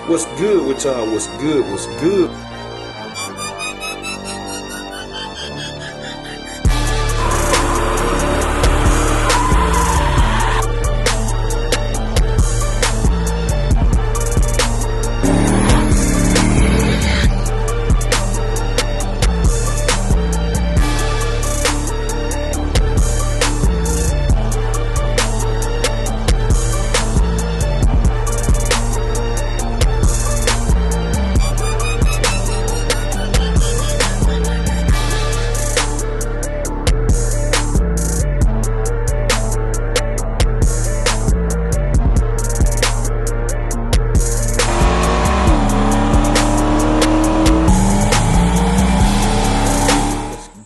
What's good with y'all? What's good? What's good?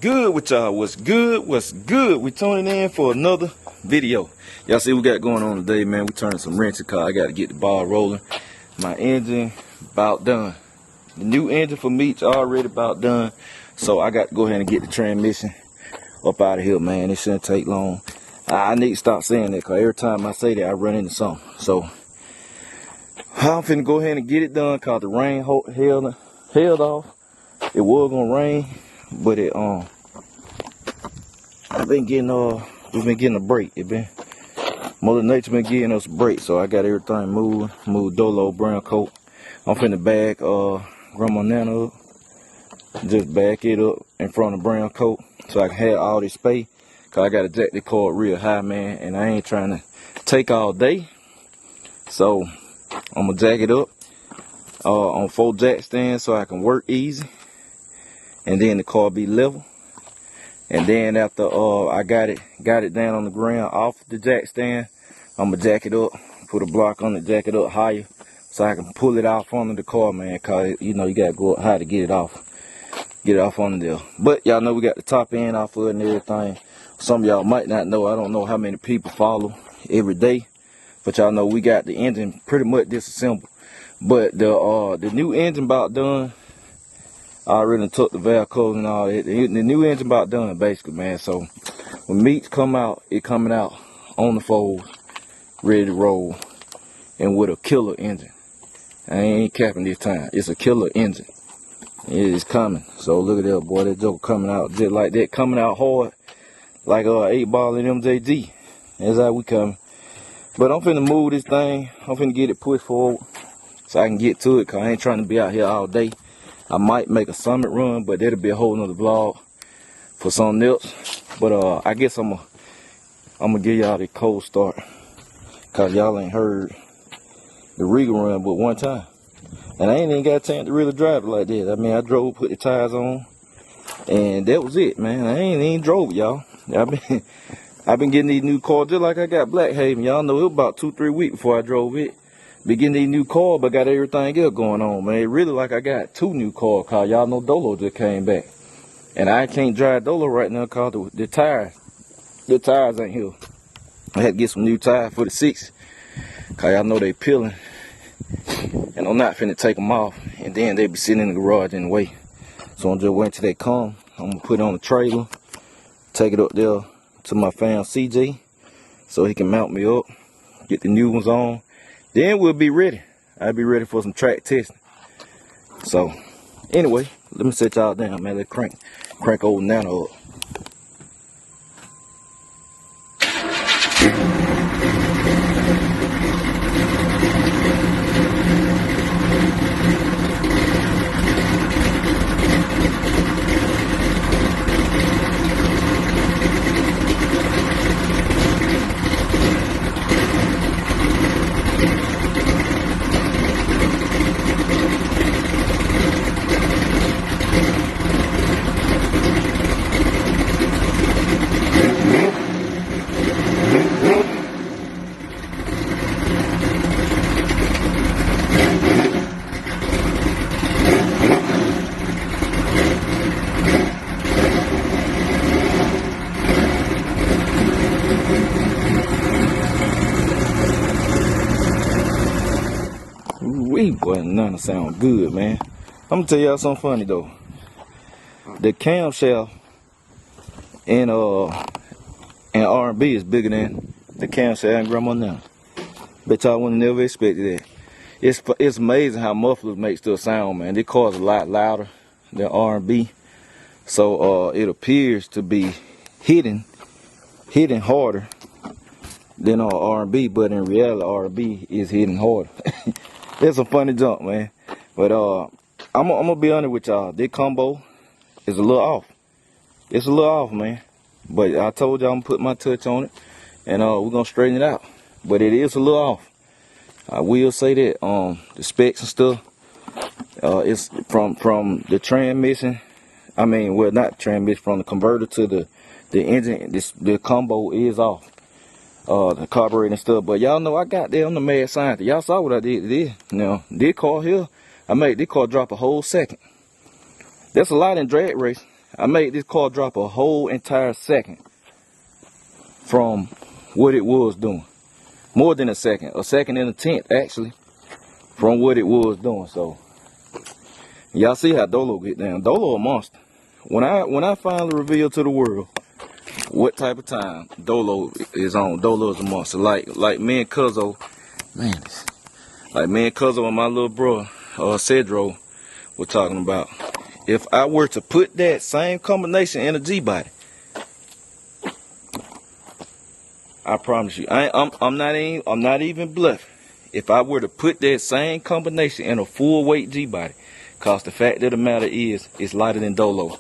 Good with y'all? What's good? What's good? We tuning in for another video. Y'all see what we got going on today, man. We turning some wrenches car. I got to get the ball rolling. My engine about done. The new engine for Meech already about done. So I got to go ahead and get the transmission up out of here, man. It shouldn't take long. I need to stop saying that because every time I say that, I run into something. So I'm finna go ahead and get it done because the rain held off. It was gonna rain, but it we've been getting a break. Mother Nature been giving us a break, so I got everything moved Dolo brown coat. I'm finna bag Grandma Nana up, just back it up in front of brown coat so I can have all this space. Cause I gotta jack the cord real high, man, and I ain't trying to take all day. So I'm gonna jack it up on 4 jack stands so I can work easy, and then the car be level. And then after I got it down on the ground off the jack stand, I'm gonna jack it up, put a block on it, jack it up higher so I can pull it off under the car, man. Cause you know you gotta go up high to get it off under there. But y'all know we got the top end off of it and everything. Some of y'all might not know. I don't know how many people follow every day, but y'all know we got the engine pretty much disassembled. But the new engine about done. I already took the valve covers and all that. The new engine about done, basically, man. So when Meech come out, it coming out on the folds, ready to roll, and with a killer engine. I ain't capping this time. It's a killer engine. It is coming. So look at that, boy. That joker coming out just like that, coming out hard, like 8-ball in MJG. That's how we coming. But I'm finna move this thing. I'm finna get it pushed forward so I can get to it. Cause I ain't trying to be out here all day. I might make a summit run, but that'll be a whole nother vlog for something else. But I guess I'm gonna give y'all the cold start, cause y'all ain't heard the Regal run but one time, and I ain't even got a chance to really drive it like that. I mean, I drove, put the tires on, and that was it, man. I ain't even drove it, y'all. I've been getting these new cars just like I got Blackhaven. Y'all know it was about 2-3 weeks before I drove it. Be getting these new cars, but got everything else going on, man. It really like I got 2 new cars, cause y'all know Dolo just came back. And I can't drive Dolo right now cause the tires ain't here. I had to get some new tires for the 6, cause y'all know they peeling. And I'm not finna take them off, and then they be sitting in the garage in the way. So I'm just waiting till they come. I'm gonna put it on the trailer, take it up there to my fam CJ, so he can mount me up, get the new ones on. Then we'll be ready. I'll be ready for some track testing. So, anyway, let me set y'all down, man. Let's crank old Nano up. Boy, none sound good, man. I'm gonna tell y'all something funny though. The camshaft in R&B is bigger than the camshaft in Grandma now. Bet y'all wouldn't never expected that. It's amazing how mufflers make still sound, man. They cause a lot louder than R&B. So it appears to be hitting harder than R&B, but in reality R&B is hitting harder. It's a funny jump, man. But I'm gonna be honest with y'all. This combo is a little off. It's a little off, man. But I told y'all I'm gonna put my touch on it, and we're gonna straighten it out. But it is a little off. I will say that the specs and stuff, it's from the transmission. I mean, well, not transmission, from the converter to the engine. The combo is off. The carburetor and stuff. But y'all know I got there on the mad scientist. Y'all saw what I did today. Now, this car here, I made this car drop a whole second. That's a lot in drag race. I made this car drop a whole entire second from what it was doing. More than a second and a tenth actually, from what it was doing. So y'all see how Dolo get down. Dolo a monster. When I finally reveal to the world what type of time Dolo is on, Dolo is a monster. Like me and Cuzzo, man, like me and Cuzzo and my little bro, Cedro, were talking about. If I were to put that same combination in a G-body, I promise you, I'm not even bluffing. If I were to put that same combination in a full weight G-body, cause the fact of the matter is, it's lighter than Dolo,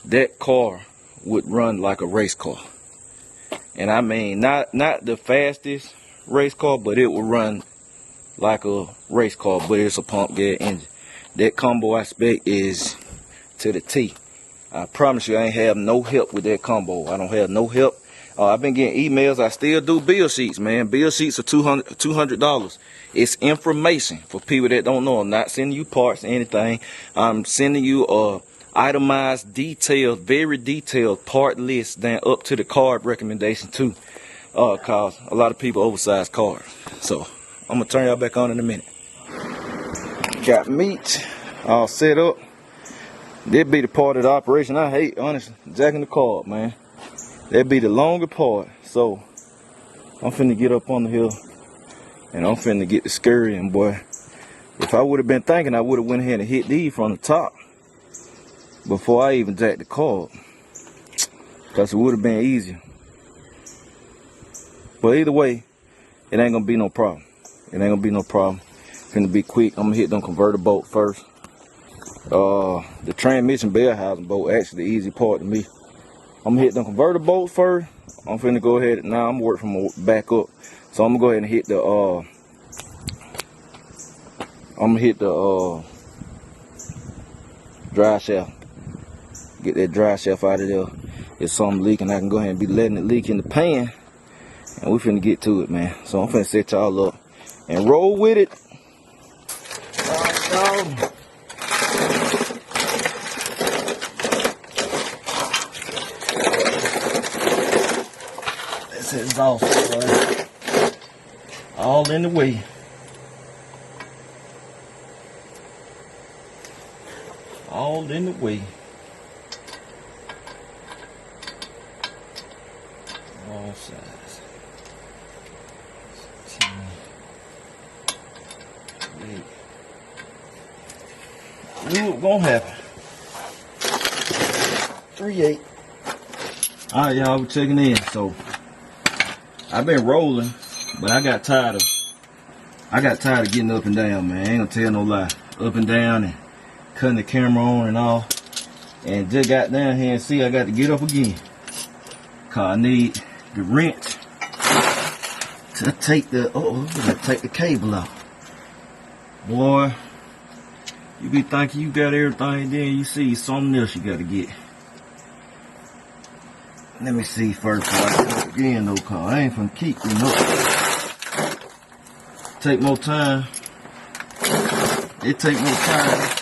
that car would run like a race car. And I mean, not the fastest race car, but it would run like a race car, but it's a pump gas engine. That combo I spec is to the T. I promise you, I ain't have no help with that combo. I don't have no help. I've been getting emails. I still do bill sheets, man. Bill sheets are $200. It's information for people that don't know. I'm not sending you parts or anything. I'm sending you itemized, detailed, very detailed part list down up to the card recommendation too. Cause a lot of people oversize cards. So I'm gonna turn y'all back on in a minute. Got Meech all set up. That'd be the part of the operation I hate, honestly. Jacking the car up, man. That'd be the longer part. So I'm finna get up on the hill and I'm finna get the scurry in, boy. If I would have been thinking, I would have went ahead and hit these from the top before I even jacked the car up, cause it would have been easier. But either way, it ain't gonna be no problem. It ain't gonna be no problem. Finna be quick. I'm gonna hit them converter bolt first. The transmission bell housing bolt actually the easy part to me. I'm gonna hit them converter bolts first. I'm finna go ahead. Now I'm working from back up, so I'm gonna go ahead and hit the dry shaft. Get that dry shaft out of there. If something leaking, I can go ahead and be letting it leak in the pan, and we finna get to it, man. So I'm finna set y'all up and roll with it. This is awesome, boy. All in the way. All in the way. All sides. 10, 8. Knew it won't happen. 3-8. Alright, y'all, we're checking in. So I've been rolling, but I got tired of getting up and down, man. I ain't gonna tell no lie. Up and down and cutting the camera on and all. And just got down here and see I got to get up again. Cause I need the wrench to take the cable out. Boy, you be thinking you got everything, then you see something else you gotta get. Let me see first before I do it again though, cause I ain't finna keep them up. Take more time. It take more time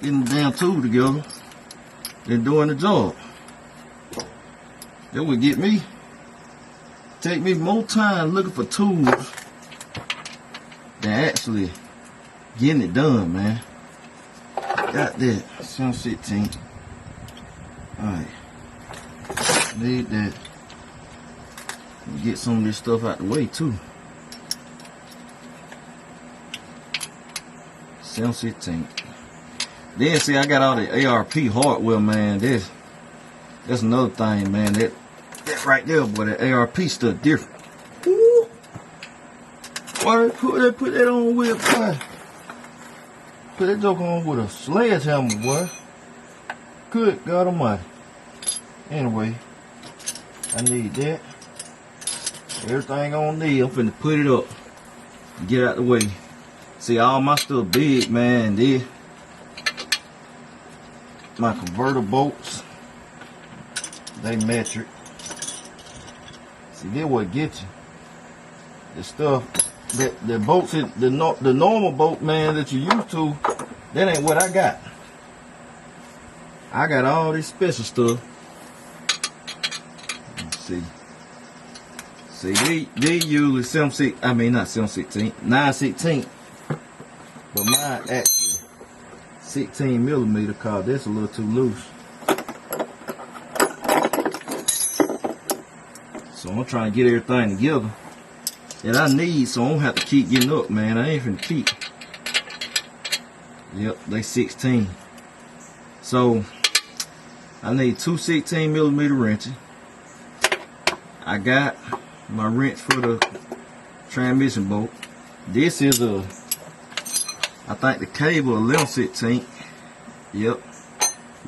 getting the damn tool together than doing the job. That would get me. Take me more time looking for tools than actually getting it done, man. Got that. 716. Alright. Need that. Get some of this stuff out the way too. 7/16. Then see, I got all the ARP hardware, man. That's another thing, man. That right there, boy, that ARP stuff different. Woo. Why they put that on with, boy? Put that joke on with a sledgehammer, boy. Good God Almighty. Anyway, I need that. Everything on need, I'm finna put it up and get out the way. See, all my stuff big, man. This, my converter bolts, they metric. See, this what get you. The stuff, the bolts, the normal bolt, man, that you used to, that ain't what I got. I got all this special stuff. Let's see. See, they usually 9/16, but mine actually 16mm, cause that's a little too loose. So I'm trying to get everything together that I need, so I don't have to keep getting up, man. I ain't finna keep. Yep, they 16. So I need 2 16mm wrenches. I got my wrench for the transmission bolt. This is I think the cable 11/16. Yep,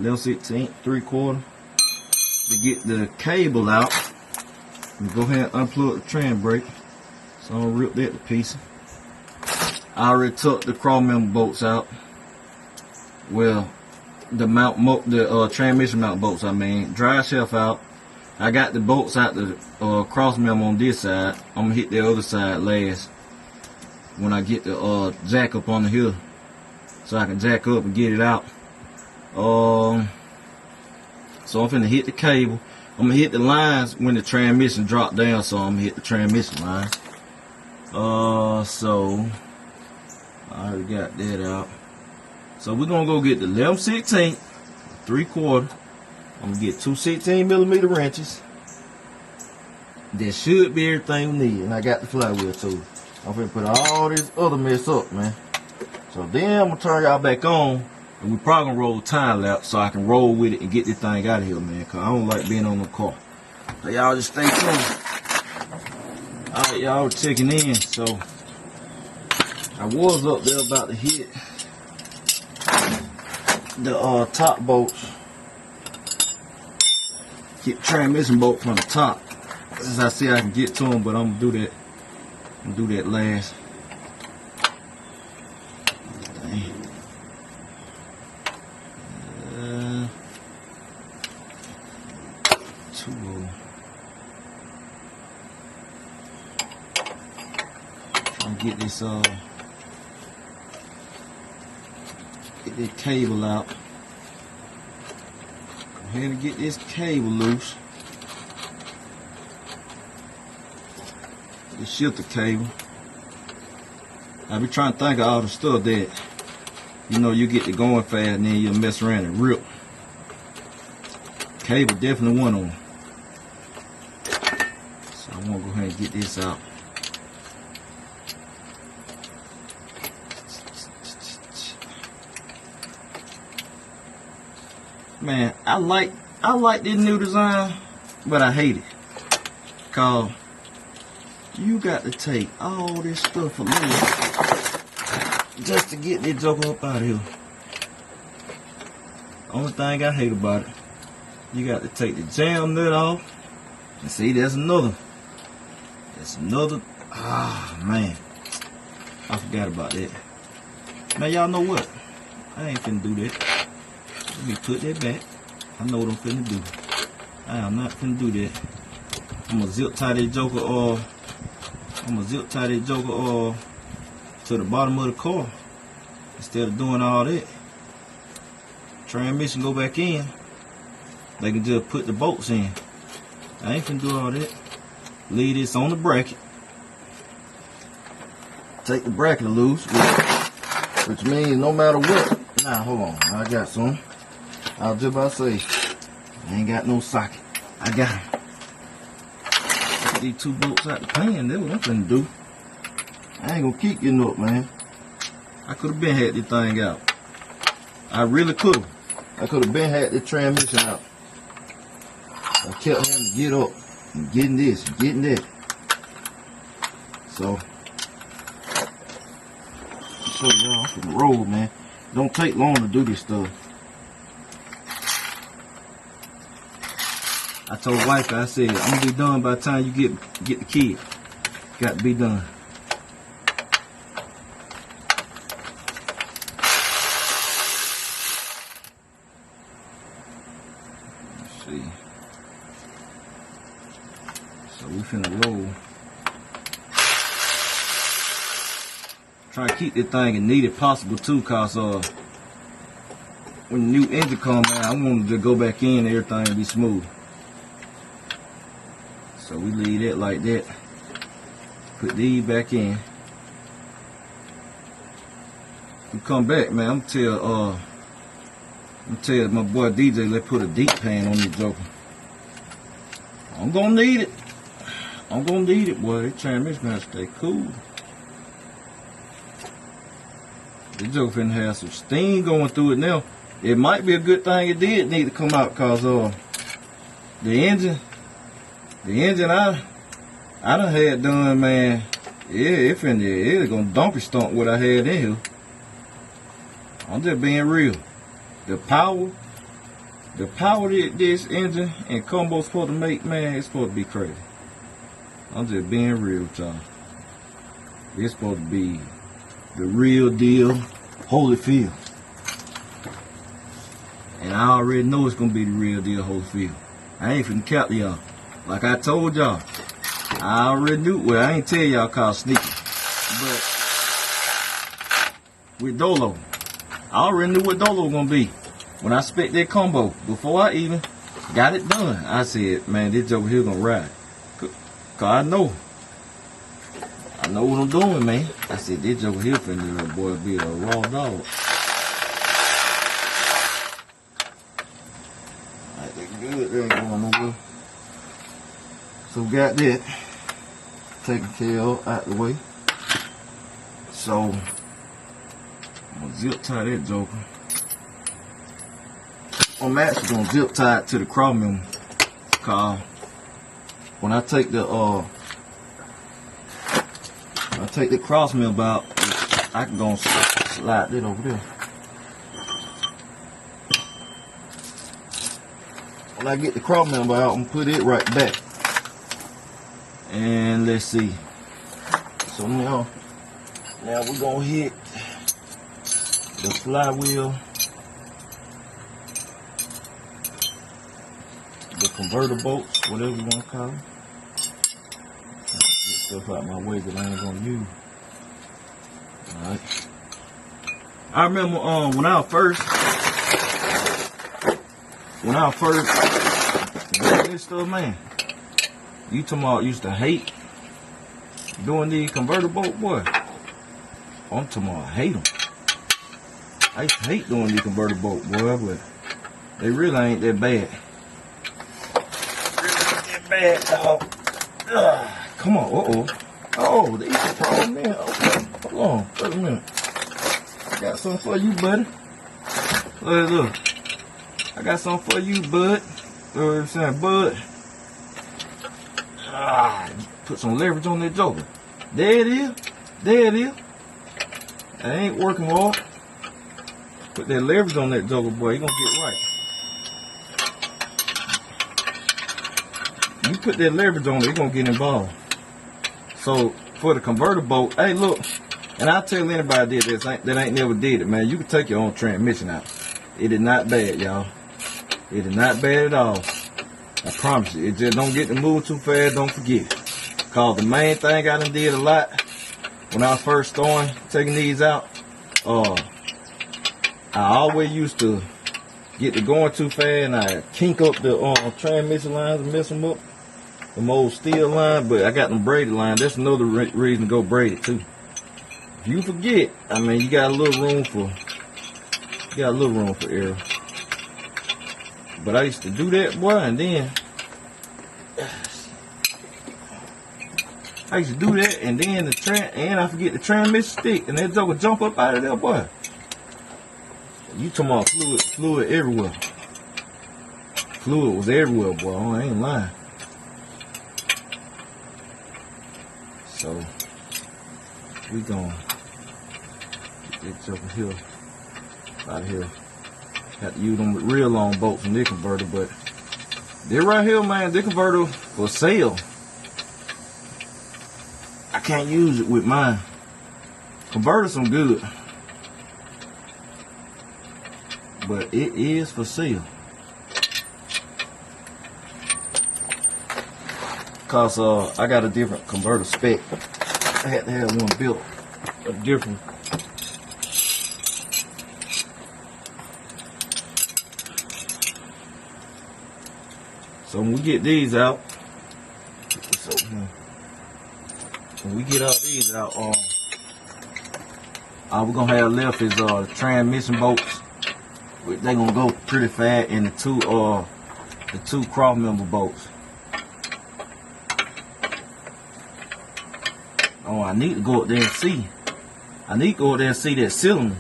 11/16, 3/4. To get the cable out, go ahead and unplug the tram brake. So I'm gonna rip that to pieces. I already took the cross member bolts out. Well, the transmission mount bolts, I mean, drive shaft out. I got the bolts out the cross member on this side. I'm gonna hit the other side last when I get the jack up on the hill, so I can jack up and get it out. So I'm finna hit the cable. I'm gonna hit the lines when the transmission drop down, so I'm gonna hit the transmission line. So I already got that out. So we're gonna go get the 11/16, 3/4. I'm gonna get 2 16mm wrenches. That should be everything we need, and I got the flywheel too. I'm gonna put all this other mess up, man. So then I'm gonna turn y'all back on, and we probably gonna roll time lapse so I can roll with it and get this thing out of here, man. Cause I don't like being on the car. So y'all just stay tuned. All right, y'all checking in. So I was up there about to hit the top bolts. Get the transmission bolt from the top. As I see, I can get to them, but I'm gonna do that. I'm gonna do that last. Trying to get this cable out. Go ahead and get this cable loose. The shifter cable. I be trying to think of all the stuff that, you know, you get to going fast and then you'll mess around and rip. Cable definitely one on. So I'm gonna go ahead and get this out. Man, I like this new design, but I hate it. Cause you got to take all this stuff along just to get this joker up out of here. Only thing I hate about it, you got to take the jam nut off. And see, there's another. Ah, man. I forgot about that. Now y'all know what? I ain't finna do that. Let me put that back. I know what I'm finna do. I am not finna do that. I'm gonna zip tie that joker to the bottom of the car instead of doing all that. Transmission go back in. They can just put the bolts in. I ain't finna do all that. Leave this on the bracket. Take the bracket loose, which means no matter what. Nah, hold on. I got some. I was just about to say, I ain't got no socket. I got them. Get these 2 bolts out the pan. That's what I'm finna do. I ain't gonna keep getting up, man. I could have been had this thing out. I really could have. I could have been had the transmission out. I kept having to get up and getting this and getting that. So, show y'all from the road, man. Don't take long to do this stuff. I told wife, I said, I'm gonna be done by the time you get the kid. Got to be done. Let's see. So we finna roll. Try to keep this thing as neat as possible too, cause when the new engine come out, I want it to go back in and everything be smooth. So we leave it like that. Put these back in. We come back, man. I'm gonna tell my boy DJ, let's put a deep pan on this joker. I'm gonna need it. I'm gonna need it, boy. This transmission gonna stay cool. This joker finna have some steam going through it now. It might be a good thing it did need to come out, cause the engine I done had done, man. Yeah, it's gonna dumpy stomp what I had in here. I'm just being real. The power that this engine and combo's supposed to make, man, it's supposed to be crazy. I'm just being real with y'all. It's supposed to be the real deal, Holyfield. And I already know it's gonna be the real deal, Holyfield. I ain't finna cap y'all. Like I told y'all, I already knew. Well, I ain't tell y'all cause sneaky, but with Dolo, I already knew what Dolo was gonna be when I spec that combo. Before I even got it done, I said, man, this over here gonna ride. Cause I know what I'm doing, man. I said, this over here finna boy be a raw dog. Alright, they good. They ain't going nowhere. So we got that taken care of out the way. So I'm gonna zip tie that joker. I'm actually gonna zip tie it to the cross member, cause when I take the cross member out, I can go slide it over there. When I get the cross member out, I'm gonna put it right back. And let's see. So now we're gonna hit the flywheel, the converter bolts, whatever you want to call them. Get stuff out my way that I ain't gonna use. Alright. I remember when I first did this stuff, man. You talking about used to hate doing these converter bolt, boy. I'm talking about I hate them. I used to hate doing these converter bolt, boy, but they really ain't that bad. Really ain't that bad, dog. Come on, Oh, these are problem, man. Okay. Hold on, wait a minute. I got something for you, buddy. Look. I got something for you, bud. You know what I'm saying, bud? Put some leverage on that joker. There it is. I ain't working hard. Put that leverage on that joker, boy. You gonna get right. You put that leverage on it, you're gonna get involved. So for the converter bolt, hey, look, and I'll tell anybody that ain't never did it, man. You can take your own transmission out. It is not bad, y'all. It is not bad at all. I promise you. It just don't get to move too fast. Don't forget. Cause the main thing I done did a lot when I was first taking these out, I always used to get to going too fast and I kink up the transmission lines and mess them up. The old steel line, but I got them braided lines. That's another reason to go braided too. If you forget, I mean, you got a little room for error. But I used to do that, boy, and then I used to do that, and then I forget the transmission stick, and that joke would jump up out of there, boy. You talking about fluid everywhere. Fluid was everywhere, boy. I ain't lying. So we gonna get that joker here, out of here. Have to use them real long bolts in this converter, but they're right here, man. This converter for sale. I can't use it with mine. Converters some good, but it is for sale. Cause I got a different converter spec. I had to have one built a different. So when we get these out, when we get all these out, we're gonna have left is transmission bolts. They gonna go pretty fast, and the two cross member bolts. Oh, I need to go up there and see. I need to go up there and see that cylinder.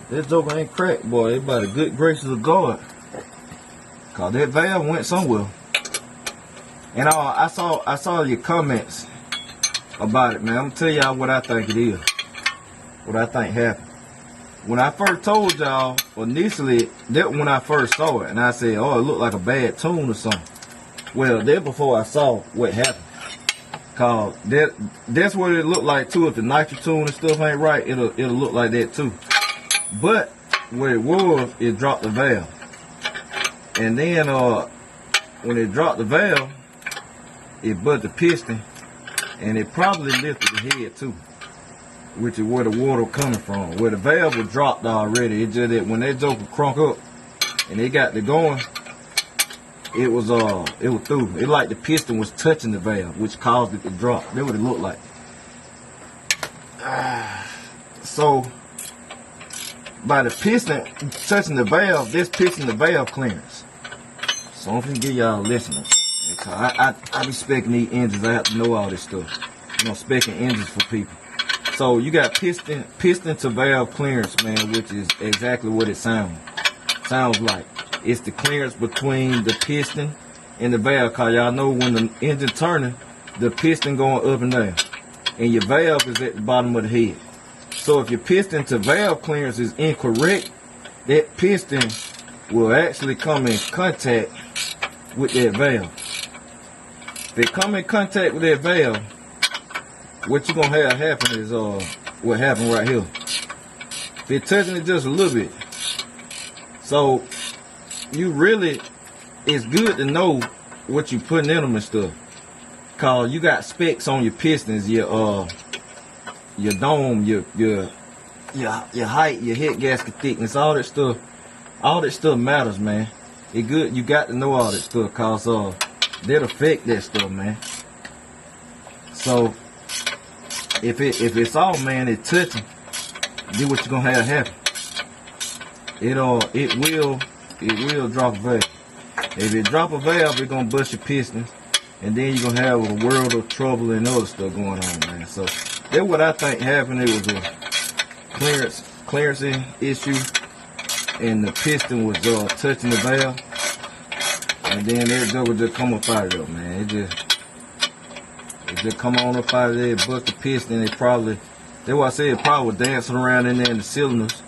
That joker ain't cracked, boy. It's by the good graces of God. Cause that valve went somewhere. And I saw your comments about it, man. I'm gonna tell y'all what I think it is. What I think happened. When I first told y'all, initially, that when I first saw it, and I said, oh, it looked like a bad tune or something. Well, that before I saw what happened. Cause that's what it looked like too. If the nitro tune and stuff ain't right, it'll look like that too. But what it was, it dropped the valve. And then when it dropped the valve, it buzzed the piston, and it probably lifted the head too, which is where the water coming from. Where the valve was dropped already, it just that when that joker crunk up and it got to going, it was through. It like the piston was touching the valve, which caused it to drop. That's what it looked like. So by the piston touching the valve, this piston the valve clearance. So I'm gonna give y'all a lesson. I be specing these engines. I have to know all this stuff. You know, specing engines for people. So you got piston to valve clearance, man, which is exactly what it sounds like. It's the clearance between the piston and the valve. Cause y'all know when the engine turning, the piston going up and down, and your valve is at the bottom of the head. So if your piston to valve clearance is incorrect, that piston will actually come in contact with that valve. If it come in contact with that valve, what you're gonna have happen is what happened right here. If it's touching it just a little bit. So you really, it's good to know what you putting in them and stuff. Cause you got specs on your pistons, your dome, your height, your head gasket thickness, all that stuff. All that stuff matters, man. It good. You got to know all that stuff, cause that affect that stuff, man. So if it's all, man, it touching, then what you gonna have happen? It will drop a valve. If it drop a valve, it gonna bust your piston, and then you're gonna have a world of trouble and other stuff going on, man. So that's what I think happened. It was a clearancing issue, and the piston was touching the valve, and then that joke would just come up out of there, man. It just come on up out of there, bust the piston. That's why I said it probably was dancing around in there in the cylinders.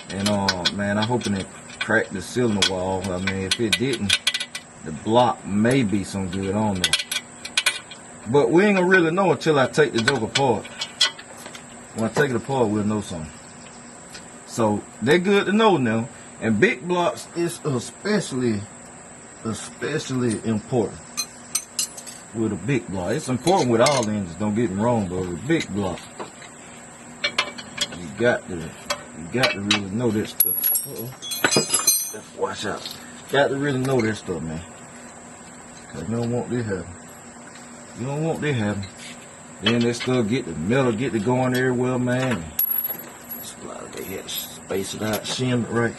And man, I hoping it cracked the cylinder wall. I mean, if it didn't, the block may be some good on there. But we ain't gonna really know until I take the joke apart. When I take it apart, we'll know something. So they're good to know now. And big blocks is especially important with a big block. It's important with all engines, don't get me wrong, but with big block, you got to really know this stuff. Watch out. Got to really know this stuff, man. Cause you don't want this happen. You don't want this happen. Then that stuff get the metal get to going everywhere, man. They had to space it out, shim it right.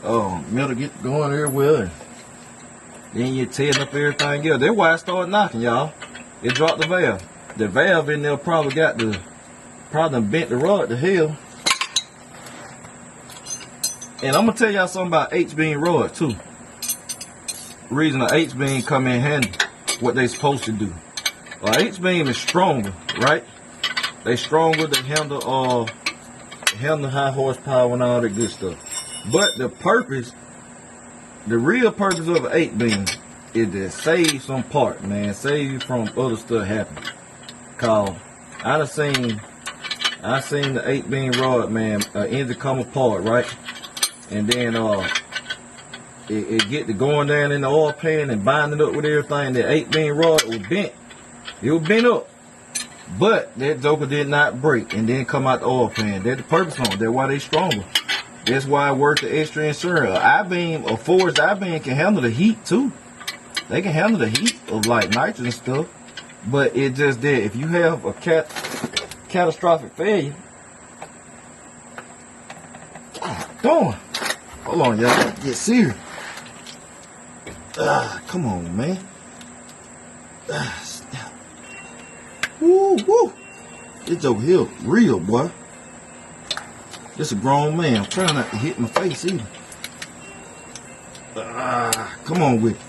Oh, metal get to going everywhere. And then you're tearing up everything else. That's why I started knocking, y'all. it dropped the valve. The valve in there probably bent the rod to hell. And I'm gonna tell y'all something about H-beam rods too. Reason the H-beam come in handy, what they supposed to do. H-beam is stronger, right? They stronger, they handle high horsepower and all that good stuff. But the real purpose of an 8-beam is to save some part, man. Save you from other stuff happening. Cause I seen the 8-beam rod, man, engine come apart, right? And then it get to going down in the oil pan and binding up with everything. The 8-beam rod was bent. It was bent up. But that joker did not break and then come out the oil pan. That's the purpose on it. That's why they stronger. That's why it worked the extra insurance. A forged I-beam can handle the heat too. They can handle the heat of like nitrogen stuff. But it just did. If you have a catastrophic failure, God darn. Hold on, y'all. Get serious. Come on, man. Woo, woo. It's over here real, boy. This a grown man. I'm trying not to hit my face either. Come on with it.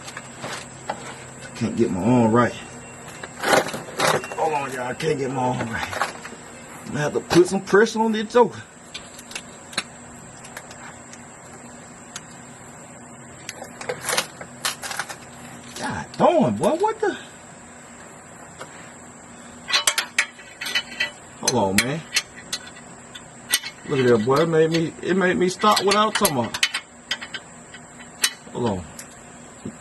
I can't get my arm right. Hold on, y'all. I can't get my arm right. I'm gonna have to put some pressure on this joker. God darn, boy. What the? Hold on, man. Look at that, boy. It made me stop what I was talking about. Hold on.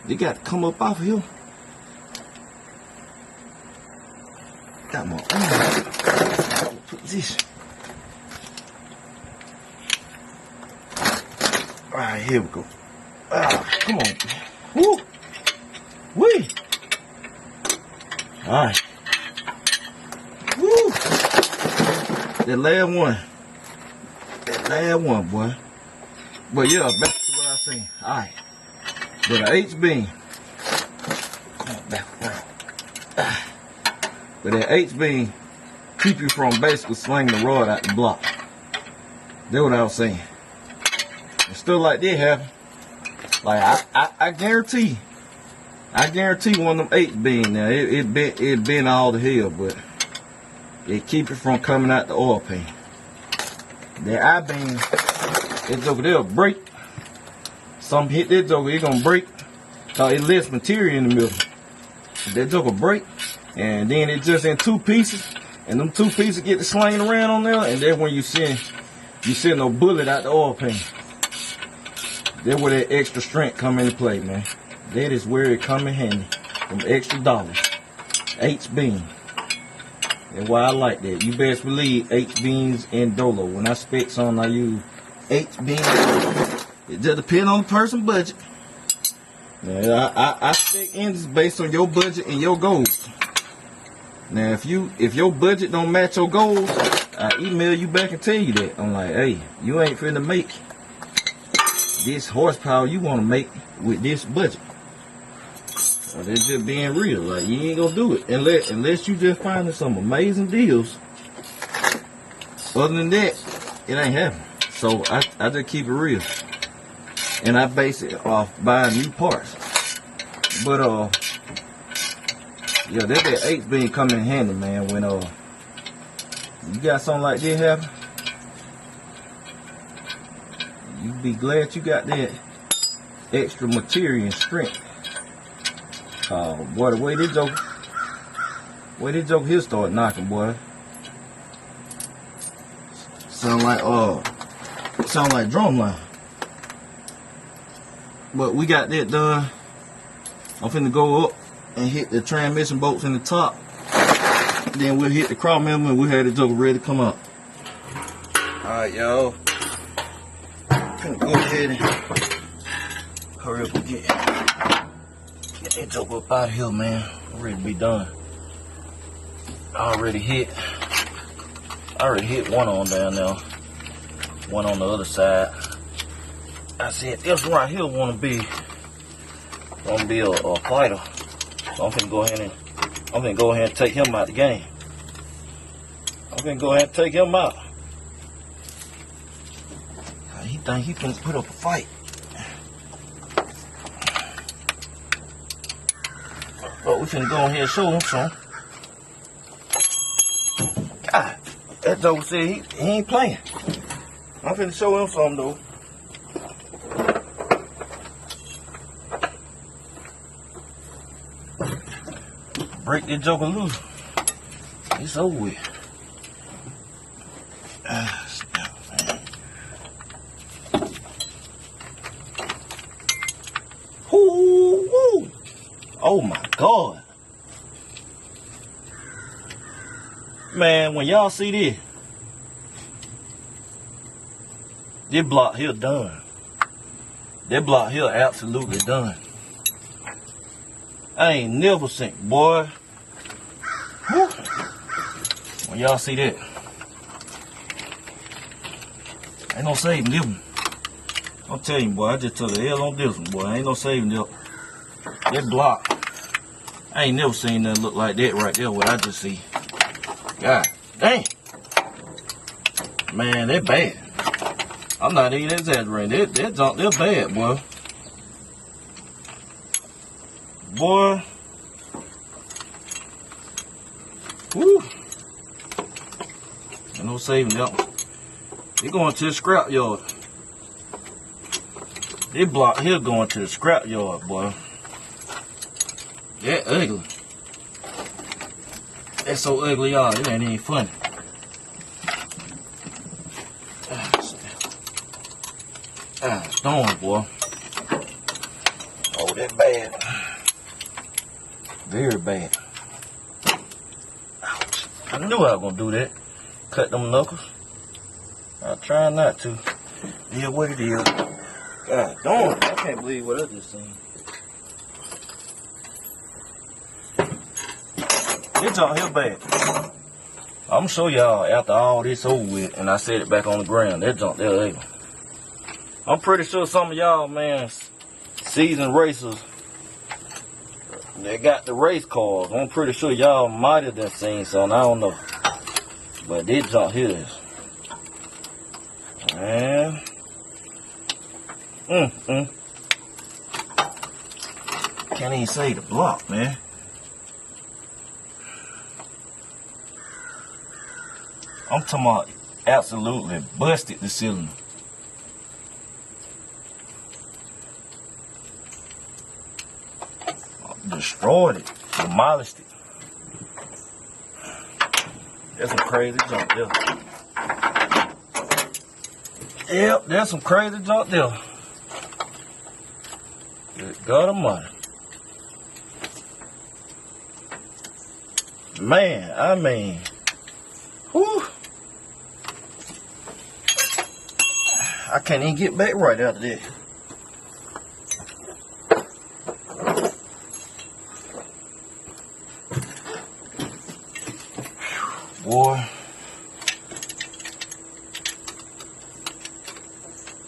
They got to come up off of here. Got my arm. Put this. Alright, here we go. Come on. Woo! Wee! Alright. Woo! That last one. That last one, boy. But yeah, back to what I was saying. Alright. But the H-beam. Come on, back around. But that H-beam keep you from basically slinging the rod out the block. That's what I was saying. And stuff like that happen. Like I guarantee one of them H-beam now, it been all the hell, but it keep it from coming out the oil pan. That I-beam, that joker, they'll break. Some hit that joker, it gonna break. Cause it less material in the middle. That joker break, and then it just in two pieces, and them two pieces get to slinging around on there, and that's when you send no bullet out the oil pan. That's where that extra strength come into play, man. That is where it come in handy. Them extra dollars. H-beam. And why I like that. You best believe H-beams and Dolo. When I spec something, I use H-beams. It just depends on the person's budget. Now, I spec engines based on your budget and your goals. Now, if your budget don't match your goals, I email you back and tell you that. I'm like, hey, you ain't finna make this horsepower you want to make with this budget. So that's just being real. Like, you ain't gonna do it unless you just finding some amazing deals. Other than that, it ain't happening. So I just keep it real, and I base it off buying new parts. But yeah, that H-beam come in handy, man. When you got something like that happen, you be glad you got that extra material and strength. Boy, the way this joke here start knocking, boy. Sound like drumline. But we got that done. I'm finna go up and hit the transmission bolts in the top. Then we'll hit the cross member and we'll have the joke ready to come out. Alright, y'all. Finna go ahead and hurry up and get that joke up out of here, man. I'm ready to be done. I already hit one on down there. One on the other side. I said this right here wanna be a fighter. So I'm finna go ahead and I'm gonna go ahead and take him out the game. I'm gonna go ahead and take him out. He think he can put up a fight. But we finna go ahead and show him some. God, that Joe said he ain't playing. I'm finna show him some though. Break that joker loose. It's over with. Woo! Oh my God. Man, when y'all see this block here done. That block here absolutely done. I ain't never seen, boy. Woo. When y'all see that, ain't no saving this one. I'm telling you, boy, I just took the L on this one, boy. Ain't no saving this. That block, I ain't never seen nothing look like that right there, what I just see. God dang. Man, that bad. I'm not even exaggerating. That junk, they're bad, boy. Boy. Woo. Ain't no saving that one. They going to the scrap yard. This block here going to the scrap yard, boy. That ugly. That's so ugly, y'all. It ain't even funny. Storm, boy. Oh, that bad. Very bad. Ouch. I knew I was gonna do that. Cut them knuckles. I try not to. Yeah, what it is. God darn, I can't believe what I just seen. This junk here bad. I'm gonna show y'all after all this over with and I set it back on the ground. That junk there ugly. I'm pretty sure some of y'all, man, seasoned racers, they got the race cars. I'm pretty sure y'all might have done seen something. I don't know. But this junk here is. Man. Can't even say the block, man. I'm talking about absolutely busted the cylinder. Destroyed it, demolished it. That's some crazy junk there. Yep, that's some crazy junk there. Good God Almighty. Man, I mean, whew. I can't even get back right out of that. Boy,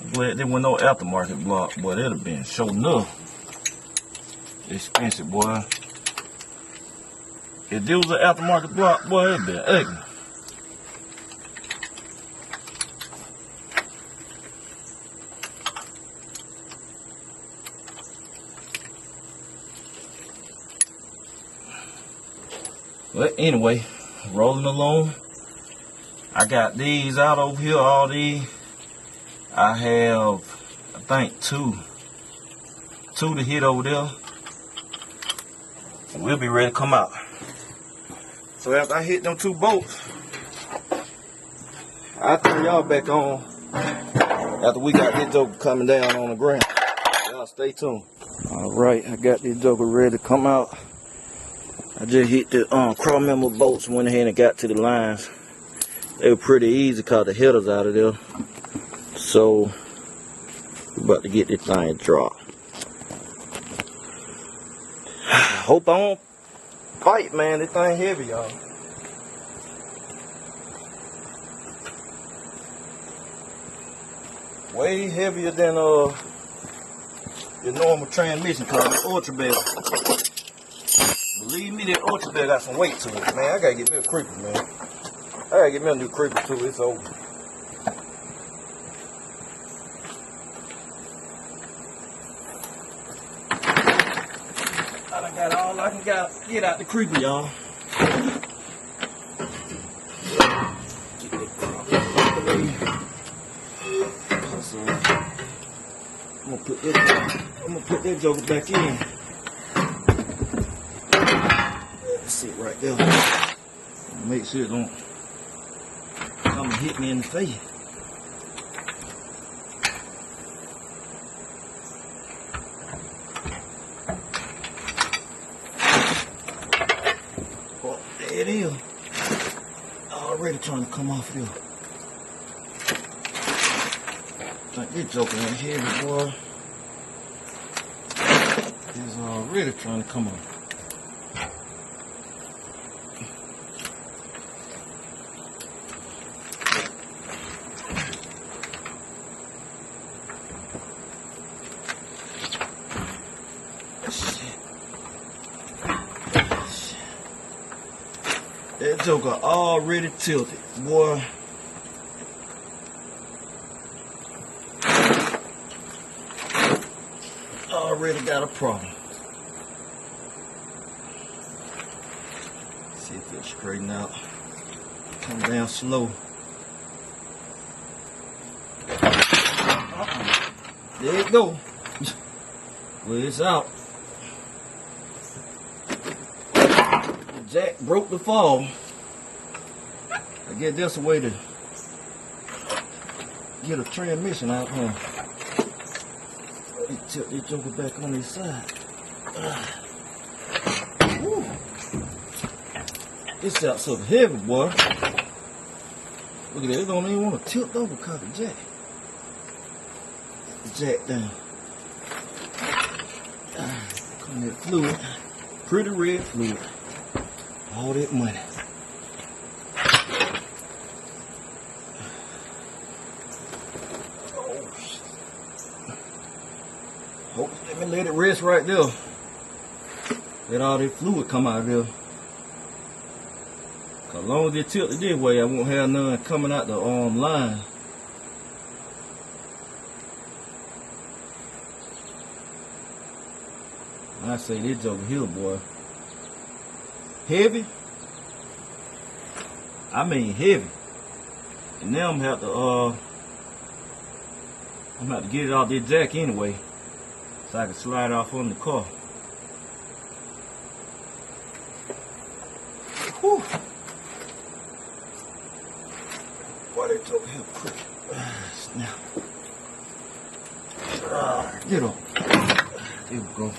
I'm glad there was no aftermarket block. Boy, that'd have been sure enough expensive, boy. If there was an aftermarket block, boy, it'd been ugly. But anyway, rolling along. I got these out over here, all these. I have, I think, two to hit over there. We'll be ready to come out. So after I hit them 2 bolts, I'll turn y'all back on after we got this joker coming down on the ground. Y'all stay tuned. Alright, I got this joker ready to come out. I just hit the cross member bolts, went ahead and got to the lines. They were pretty easy because the header's out of there. So, we're about to get this thing dropped. Hope I don't fight, man. This thing heavy, y'all. Way heavier than the normal transmission car, the Ultra Bell. Believe me, that ultra bed got some weight to it, man. I gotta get me a creeper, man. I gotta get me a new creeper too. It's over. I done got all I can get out the creeper, y'all. Get that crop out the way. So, I'm gonna put that joker back in. Sit right there. Make sure it don't come and hit me in the face. Oh, there it is. Already trying to come off here. Like this joker ain't heavy, boy. It's already trying to come off. That joker already tilted, boy. Already got a problem. See if it'll straighten out. Come down slow. There it go. Well, it's out. Jack broke the fall. I guess that's a way to get a transmission out, huh? Let me tilt this joker back on his side. Woo. This out so heavy, boy. Look at that, it don't even want to tilt over because of the jack. The jack down. Come that fluid. Pretty red fluid. All that money. Oh, shit. Oh, let me let it rest right there. Let all that fluid come out of there. Cause as long as it tilted this way, I won't have none coming out the line. I say this over here, boy. Heavy. I mean heavy. And now I'm gonna have to get it off this jack anyway, so I can slide off on the car. Whew. Boy, they took him quick. Snap. Get on. There we go.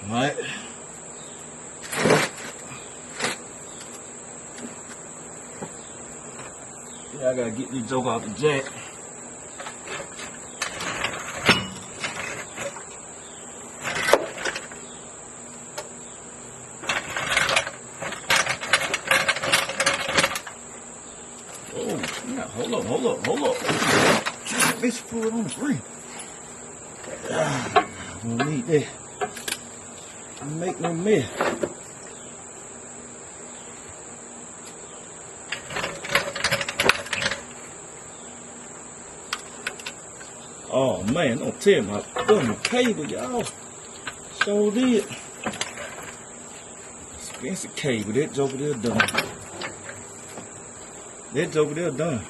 Alright. Yeah, I gotta get this joke off the jack. Oh, yeah, hold up. Just bitch fluid on the green. I don't need that. Make no mess. Oh man, don't tear my dumb cable, y'all. So did. Expensive cable. That joker there done. That joker there done.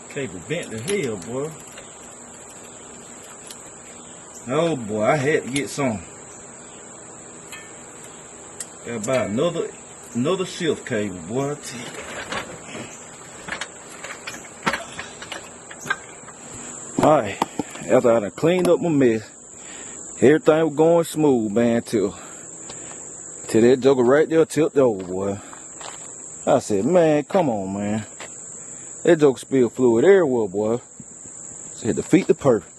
Cable bent to hell, boy. Oh boy, I had to get some. Gotta buy another shift cable, boy. Alright, after I done cleaned up my mess, everything was going smooth, man, till that joker right there tilted over, boy. I said, man, come on, man. That joker spilled fluid everywhere, boy. So I had to defeat the purpose.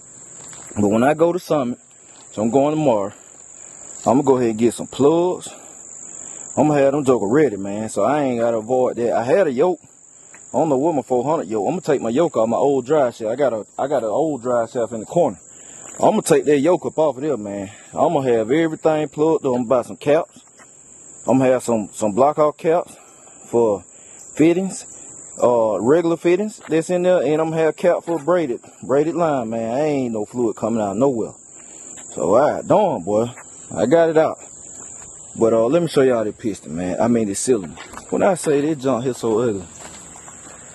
But when I go to Summit, so I'm going tomorrow, I'm gonna go ahead and get some plugs. I'm gonna have them joker ready, man. So I ain't gotta avoid that. I had a yoke, I don't know what my 400 yoke. I'm gonna take my yoke off my old drive shaft. I got an old drive shaft in the corner. I'm gonna take that yoke up off of there, man. I'm gonna have everything plugged up. I'm gonna buy some caps. I'm gonna have some block off caps for fittings, regular fittings that's in there, and I'm gonna have cap for braided line, man. I ain't no fluid coming out nowhere. So alright, darn boy, I got it out. But let me show y'all the piston, man. I mean the cylinder. When I say this junk here so ugly,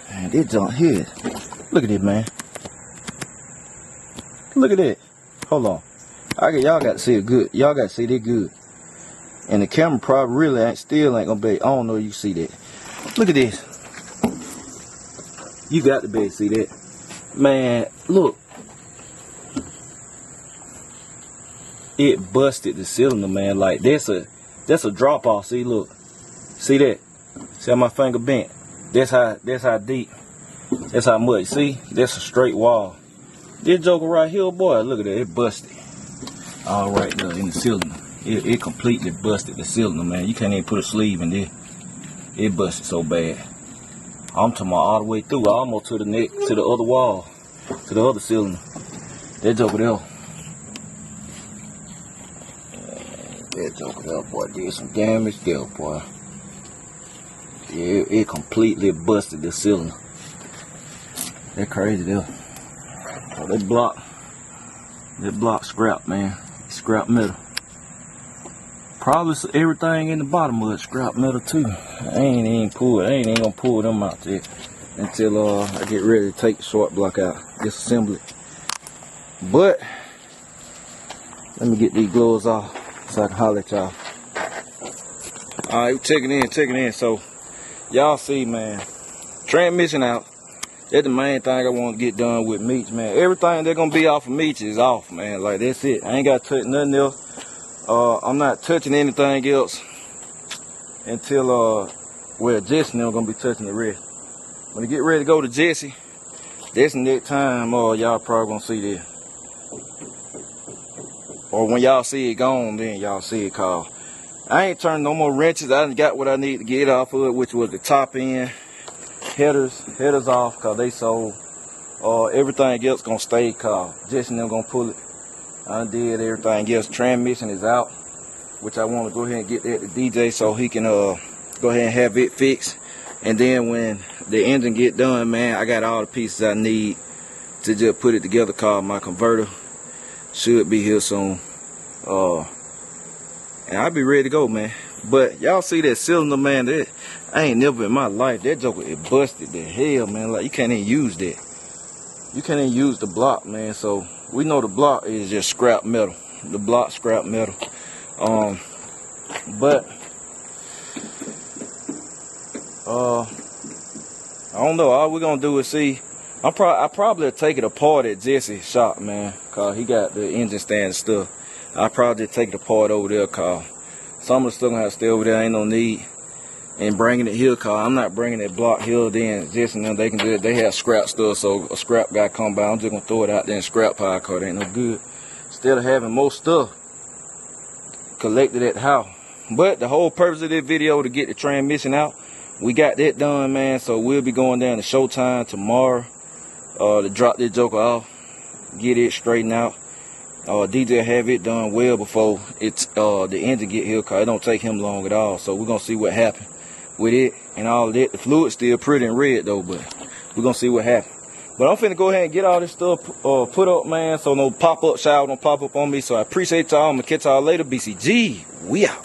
man, this junk here. Look at it, man. Look at that. Hold on. Y'all got to see it good. Y'all got to see it good. And the camera probably really still ain't gonna be. I don't know if you see that. Look at this. You got to be able to see that. Man, look. It busted the cylinder, man. Like that's a drop off. See, look. See that? See how my finger bent? That's how deep. That's how much. See? That's a straight wall. This joker right here, boy, look at that. It busted. All right there in the cylinder. It completely busted the cylinder, man. You can't even put a sleeve in there. It busted so bad. I'm talking about all the way through, almost to the neck, to the other wall, to the other cylinder. That joker there. That joker there, boy, did some damage there, boy. Yeah, it completely busted the cylinder. That crazy there. Oh, that block scrap, man. Scrap metal. Probably everything in the bottom of it scrap metal too. I ain't even gonna pull them out there until I get ready to take the short block out, disassemble it. But let me get these gloves off so I can holler at y'all. Alright, taking in. So y'all see, man, transmission out. That's the main thing I want to get done with Meech, man. Everything that's gonna be off of Meech is off, man. Like that's it. I ain't got to touch nothing else. I'm not touching anything else until well, Jesse and them gonna be touching the rest. When I get ready to go to Jesse, that's the next time y'all probably gonna see this. Or when y'all see it gone, then y'all see it called. I ain't turned no more wrenches. I done got what I need to get off of it, which was the top end headers off, cause they sold. Everything else gonna stay, cause Jesse and them gonna pull it. I did everything else. Transmission is out, which I want to go ahead and get that to DJ so he can go ahead and have it fixed. And then when the engine get done, man, I got all the pieces I need to just put it together. Called my converter should be here soon, and I'll be ready to go, man. But y'all see that cylinder, man? That I ain't never in my life that joker it busted the hell, man. Like you can't even use that. You can't even use the block, man. So we know the block is just scrap metal. The block scrap metal. But I don't know. All we're gonna do is see. I probably take it apart at Jesse's shop, man, cause he got the engine stand and stuff. I probably take it apart over there, cause some of the stuff gonna have to stay over there. Ain't no need in bringing it here, cause I'm not bringing that block here. Then Jesse and them, they can do it. They have scrap stuff, so a scrap guy come by. I'm just gonna throw it out there in scrap pile, cause it ain't no good. Instead of having more stuff collected at the house. But the whole purpose of this video to get the transmission out. We got that done, man. So we'll be going down to Showtime tomorrow to drop this joker off, get it straightened out. DJ have it done well before it's the engine get here, cause it don't take him long at all. So we're gonna see what happens with it and all that. The fluid's still pretty and red though, but we're gonna see what happens. But I'm finna go ahead and get all this stuff put up, man, so no pop-up shower don't pop up on me. So I appreciate y'all. I'm gonna catch y'all later. BCG, we out.